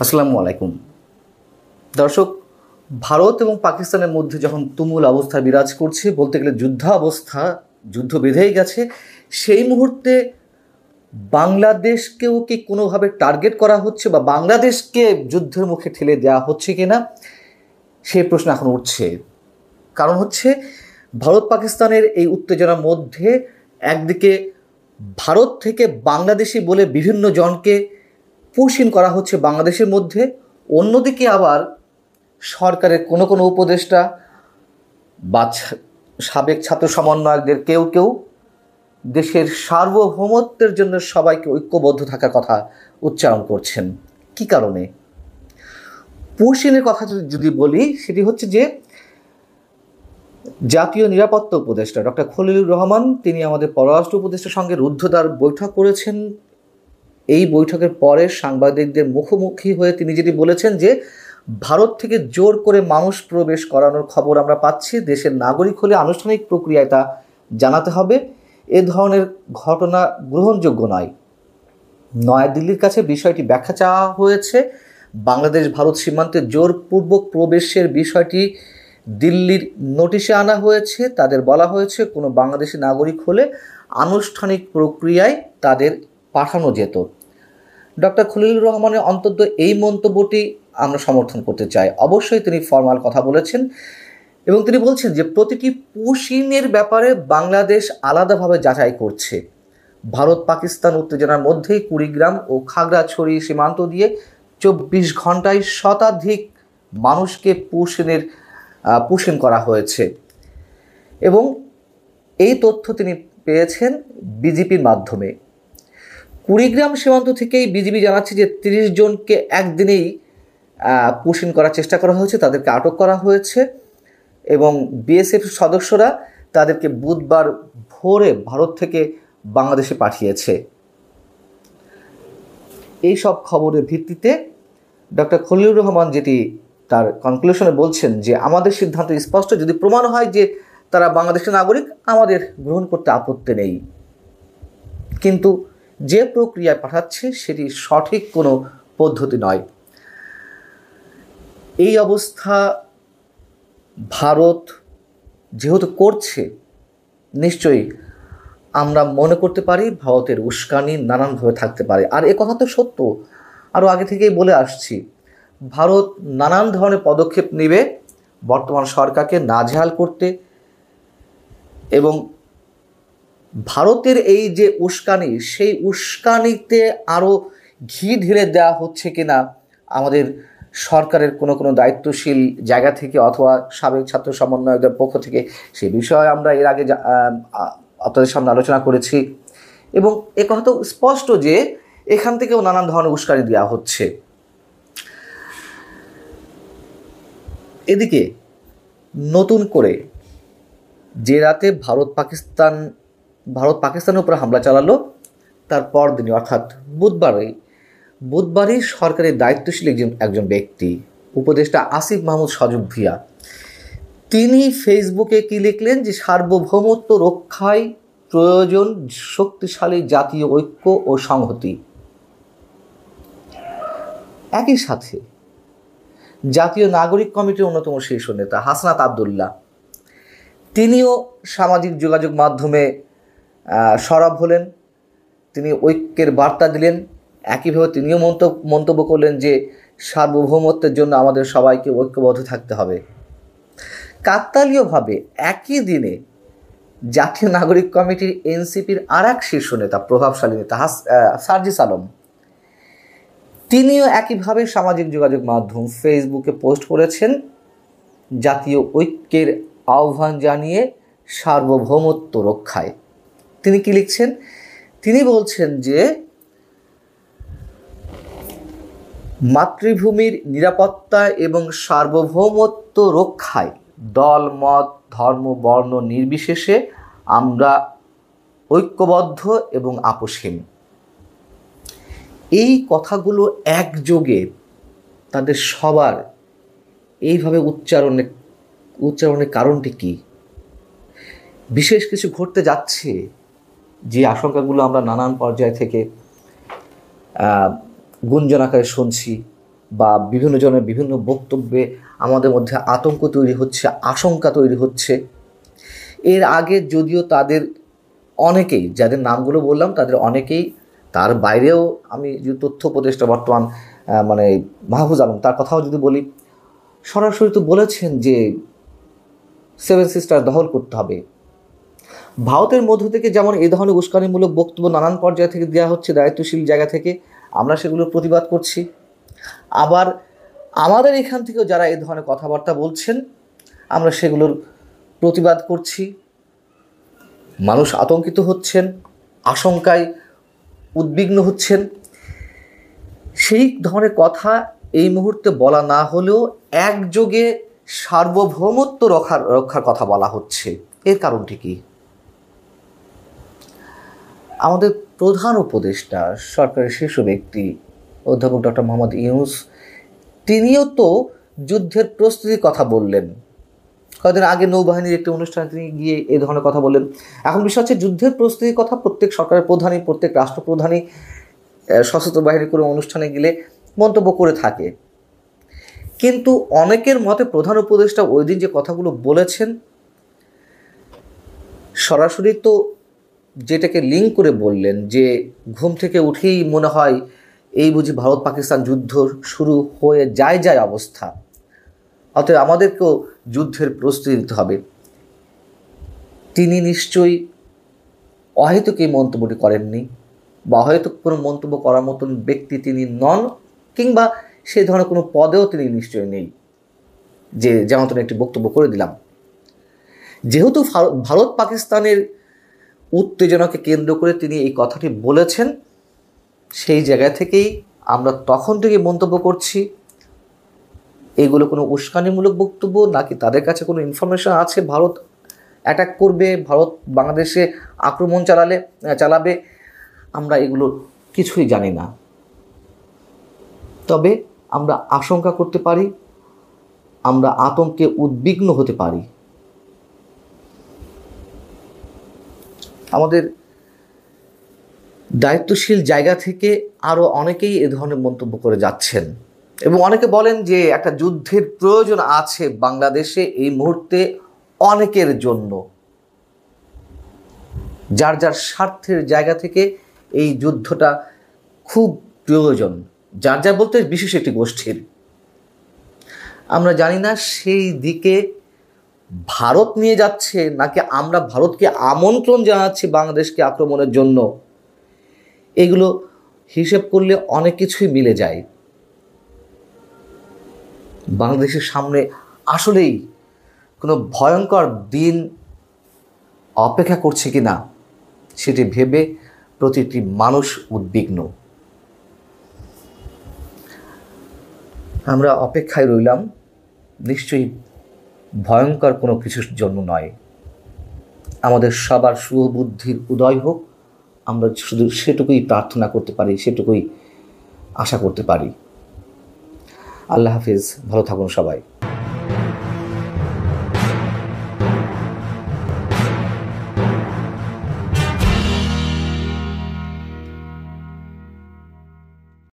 আসসালামু আলাইকুম দর্শক। ভারত এবং পাকিস্তানের মধ্যে যখন তুমুল অবস্থা বিরাজ করছে, বলতে গেলে যুদ্ধাবস্থা, যুদ্ধ বেঁধেই গেছে, সেই মুহূর্তে বাংলাদেশকেও কি কোনোভাবে টার্গেট করা হচ্ছে বা বাংলাদেশকে যুদ্ধের মুখে ঠেলে দেওয়া হচ্ছে কিনা, সেই প্রশ্ন এখন উঠছে। কারণ হচ্ছে ভারত পাকিস্তানের এই উত্তেজনার মধ্যে একদিকে ভারত থেকে বাংলাদেশি বলে বিভিন্ন জনকে পুশ-ইন করা হচ্ছে বাংলাদেশের মধ্যে, অন্যদিকে আবার সরকারের কোনো কোনো উপদেষ্টা বা সাবেক ছাত্র সমন্বয়কদের কেউ কেউ দেশের সার্বভৌমত্বের জন্য সবাইকে ঐক্যবদ্ধ থাকার কথা উচ্চারণ করছেন। কি কারণে? পুশ-ইনের কথা যদি বলি, সেটি হচ্ছে যে জাতীয় নিরাপত্তা উপদেষ্টা ডক্টর খলিলুর রহমান, তিনি আমাদের পররাষ্ট্র উপদেষ্টার সঙ্গে রুদ্ধদ্বার বৈঠক করেছেন। এই বৈঠকের পরে সাংবাদিকদের মুখোমুখি হয়ে তিনি যেটি বলেছেন যে ভারত থেকে জোর করে মানুষ প্রবেশ করানোর খবর আমরা পাচ্ছি, দেশের নাগরিক হলে আনুষ্ঠানিক প্রক্রিয়ায় তা জানাতে হবে, এ ধরনের ঘটনা গ্রহণযোগ্য নয়। নয়াদিল্লির কাছে বিষয়টি ব্যাখ্যা চাওয়া হয়েছে। বাংলাদেশ ভারত সীমান্তে জোরপূর্বক প্রবেশের বিষয়টি দিল্লির নোটিশে আনা হয়েছে। তাদের বলা হয়েছে কোনো বাংলাদেশি নাগরিক হলে আনুষ্ঠানিক প্রক্রিয়ায় তাদের পাঠানো যেত। ডক্টর খলিলুর রহমানের অন্তত এই মন্তব্যটি আমরা সমর্থন করতে চাই। অবশ্যই তিনি ফরমাল কথা বলেছেন এবং তিনি বলছেন যে প্রতিটি পুশ-ইনের ব্যাপারে বাংলাদেশ আলাদাভাবে যাচাই করছে। ভারত পাকিস্তান উত্তেজনার মধ্যেই কুড়িগ্রাম ও খাগড়াছড়ি সীমান্ত দিয়ে 24 ঘন্টায় শতাধিক মানুষকে পুশ-ইন করা হয়েছে এবং এই তথ্য তিনি পেয়েছেন বিজেপির মাধ্যমে। কুড়িগ্রাম সীমান্ত থেকেই বিজিবি জানাচ্ছে যে 30 জনকে একদিনেই পুশ-ইন করার চেষ্টা করা হয়েছে, তাদেরকে আটক করা হয়েছে এবং বিএসএফ সদস্যরা তাদেরকে বুধবার ভোরে ভারত থেকে বাংলাদেশে পাঠিয়েছে। এই সব খবরের ভিত্তিতে ডক্টর খলিলুর রহমান যেটি তার কনক্লুশনে বলছেন যে আমাদের সিদ্ধান্ত স্পষ্ট, যদি প্রমাণ হয় যে তারা বাংলাদেশের নাগরিক, আমাদের গ্রহণ করতে আপত্তি নেই, কিন্তু যে প্রক্রিয়ায় পাঠাচ্ছে সেটি সঠিক কোনো পদ্ধতি নয়। এই অবস্থা ভারত যেহেতু করছে, নিশ্চয়ই আমরা মনে করতে পারি ভারতের উস্কানি নানানভাবে থাকতে পারে। আর এ কথা তো সত্য, আরও আগে থেকেই বলে আসছি, ভারত নানান ধরনের পদক্ষেপ নেবে বর্তমান সরকারকে নাজেহাল করতে, এবং ভারতের এই যে উস্কানি, সেই উস্কানিতে আরও ঘি ঢেলে দেওয়া হচ্ছে কিনা আমাদের সরকারের কোনো কোনো দায়িত্বশীল জায়গা থেকে অথবা সাবেক ছাত্র সমন্বয়কদের পক্ষ থেকে, সে বিষয়ে আমরা এর আগে আপনাদের সামনে আলোচনা করেছি এবং এ কথা তো স্পষ্ট যে এখান থেকেও নানান ধরনের উস্কানি দেওয়া হচ্ছে। এদিকে নতুন করে যে রাতে ভারত পাকিস্তানের উপর হামলা চালালো, তার পরদিনই অর্থাৎ বুধবারই সরকারের দায়িত্বশীল একজন ব্যক্তি, উপদেষ্টা আসিফ মাহমুদ সজীব ভুঁইয়া, তিনি ফেসবুকে কি লিখলেন যে সার্বভৌমত্ব রক্ষায় প্রয়োজন শক্তিশালী জাতীয় ঐক্য ও সংহতি। একই সাথে জাতীয় নাগরিক কমিটির অন্যতম শীর্ষ নেতা হাসনাত আবদুল্লাহ, তিনিও সামাজিক যোগাযোগ মাধ্যমে সরব হলেন, তিনি ঐক্যের বার্তা দিলেন। একইভাবে তিনিও মন্তব্য করলেন যে সার্বভৌমত্বের জন্য আমাদের সবাইকে ঐক্যবদ্ধ থাকতে হবে। কাকতালীয়ভাবে একই দিনে জাতীয় নাগরিক কমিটির এনসিপির আর এক শীর্ষ নেতা, প্রভাবশালী নেতা সার্জিস আলম, তিনিও একইভাবে সামাজিক যোগাযোগ মাধ্যম ফেসবুকে পোস্ট করেছেন জাতীয় ঐক্যের আহ্বান জানিয়ে সার্বভৌমত্ব রক্ষায়। তিনি কি লিখছেন? তিনি বলছেন যে মাতৃভূমির নিরাপত্তা এবং সার্বভৌমত্ব রক্ষায় দল, মত, ধর্ম, বর্ণ নির্বিশেষে আমরা ঐক্যবদ্ধ এবং আপোষহীন। এই কথাগুলো একযোগে তাদের সবার এইভাবে উচ্চারণের কারণটি কি? বিশেষ কিছু ঘটতে যাচ্ছে যে আশঙ্কাগুলো আমরা নানান পর্যায় থেকে গুঞ্জন আকারে শুনছি, বা বিভিন্ন জনের বিভিন্ন বক্তব্যে আমাদের মধ্যে আতঙ্ক তৈরি হচ্ছে, আশঙ্কা তৈরি হচ্ছে। এর আগে যদিও তাদের অনেকেই, যাদের নামগুলো বললাম তাদের অনেকেই, তার বাইরেও আমি যে তথ্য উপদেষ্টা বর্তমান মানে মাহফুজ আলম, তার কথাও যদি বলি, সরাসরি তো বলেছেন যে 7 সিস্টার দখল করতে হবে। ভারতের মধ্য থেকে যেমন এই ধরনের উস্কানিমূলক বক্তব্য নানান পর্যায় থেকে দেওয়া হচ্ছে, দায়িত্বশীল জায়গা থেকে আমরা সেগুলোর প্রতিবাদ করছি। আবার আমাদের এখান থেকেও যারা এই ধরনের কথাবার্তা বলছেন আমরা সেগুলোর প্রতিবাদ করছি। মানুষ আতঙ্কিত হচ্ছেন, আশঙ্কায় উদ্বিগ্ন হচ্ছেন। সেই ধরনের কথা এই মুহূর্তে বলা না হলেও একযোগে সার্বভৌমত্ব রক্ষার কথা বলা হচ্ছে। এর কারণটি কি? আমাদের প্রধান উপদেষ্টা, সরকারের শীর্ষ ব্যক্তি অধ্যাপক ডক্টর মোহাম্মদ ইউনূস, তিনিও তো যুদ্ধের প্রস্তুতির কথা বললেন। কয়েকদিন আগে নৌবাহিনীর একটি অনুষ্ঠানে তিনি গিয়ে এই ধরনের কথা বললেন। এখন বিষয় হচ্ছে, যুদ্ধের প্রস্তুতির কথা প্রত্যেক সরকারের প্রধানই, প্রত্যেক রাষ্ট্রপ্রধানই সশস্ত্র বাহিনীর কোনো অনুষ্ঠানে গেলে মন্তব্য করে থাকে। কিন্তু অনেকের মতে প্রধান উপদেষ্টা ওই দিন যে কথাগুলো বলেছেন, সরাসরি তো যেটাকে লিঙ্ক করে বললেন যে ঘুম থেকে উঠেই মনে হয় এই বুঝি ভারত পাকিস্তান যুদ্ধ শুরু হয়ে যায় অবস্থা, অতএব আমাদেরকেও যুদ্ধের প্রস্তুতি নিতে হবে। তিনি নিশ্চয়ই অহেতুক এই মন্তব্যটি করেননি, বা অহেতুক কোনো মন্তব্য করার মতন ব্যক্তি তিনি নন, কিংবা সেই ধরনের কোনো পদেও তিনি নিশ্চয়ই নেই যে যেমন তিনি একটি বক্তব্য করে দিলাম। যেহেতু ভারত পাকিস্তানের উত্তেজনাকে কেন্দ্র করে তিনি এই কথাটি বলেছেন, সেই জায়গা থেকেই আমরা তখন থেকে মন্তব্য করছি এগুলো কোনো উস্কানিমূলক বক্তব্য নাকি তাদের কাছে কোনো ইনফরমেশন আছে ভারত অ্যাটাক করবে, ভারত বাংলাদেশে আক্রমণ চালাবে, আমরা এগুলো কিছুই জানি না। তবে আমরা আশঙ্কা করতে পারি, আমরা আতঙ্কে উদ্বিগ্ন হতে পারি। আমাদের দায়িত্বশীল জায়গা থেকে আরও অনেকেই এ ধরনের মন্তব্য করে যাচ্ছেন এবং অনেকে বলেন যে একটা যুদ্ধের প্রয়োজন আছে বাংলাদেশে এই মুহূর্তে অনেকের জন্য, যার যার স্বার্থের জায়গা থেকে এই যুদ্ধটা খুব প্রয়োজন, যার যার বলতে বিশেষ একটি গোষ্ঠীর। আমরা জানি না সেই দিকে ভারত নিয়ে যাচ্ছে নাকি আমরা ভারতকে আমন্ত্রণ জানাচ্ছি বাংলাদেশকে আক্রমণের জন্য। এগুলো হিসেব করলে অনেক কিছুই মিলে যায়। বাংলাদেশের সামনে আসলেই কোনো ভয়ঙ্কর দিন অপেক্ষা করছে কি না সেটি ভেবে প্রতিটি মানুষ উদ্বিগ্ন। আমরা অপেক্ষায় রইলাম, নিশ্চয়ই ভয়ঙ্কর কোনো কিছুর জন্য নয়। আমাদের সবার শুভবুদ্ধির উদয় হোক, আমরা শুধু সেটুকুই প্রার্থনা করতে পারি, সেটুকুই আশা করতে পারি। আল্লাহ হাফিজ, ভালো থাকুন সবাই।